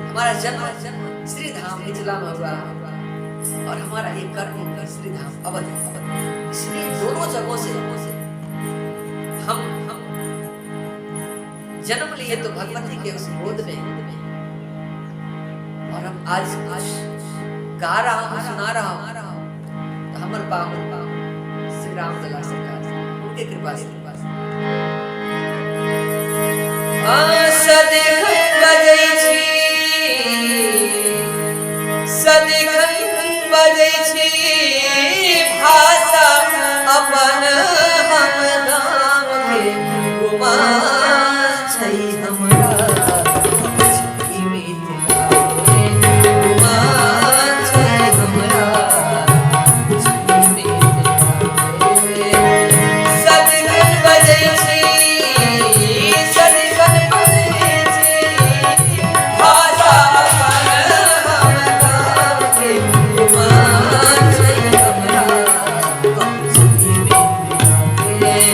हमारा जन्म श्री धाम मिथिला में हुआ और हमारा ये कर्म श्री धाम अवध। इसलिए दोनों जगहों से हम जन्म लिए तो भगवती के उस गोद में, और हम आज गा रहा हूँ, सुना रहा हूँ, तो हमर बाबू श्री राम लला सरकार उनके कृपा से सदिखन बजै छी, सदिखन बजै छी भाषा अपन हम नाम के गुमान छै हमरा ई मिथिला के गुमान छै हमरा ई मिथिला के। सदिखन बजै छी, सदिखन बजै छी भाषा अपन हम नाम के गुमान छै हमरा ई मिथिला के।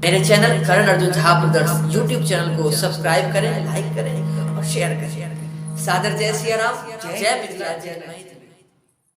मेरे channel Karan Arjun Jha brothers YouTube channel को सब्सक्राइब करें, लाइक करें और शेयर करें। सादर जय सिया राम, जय मिथिला, जय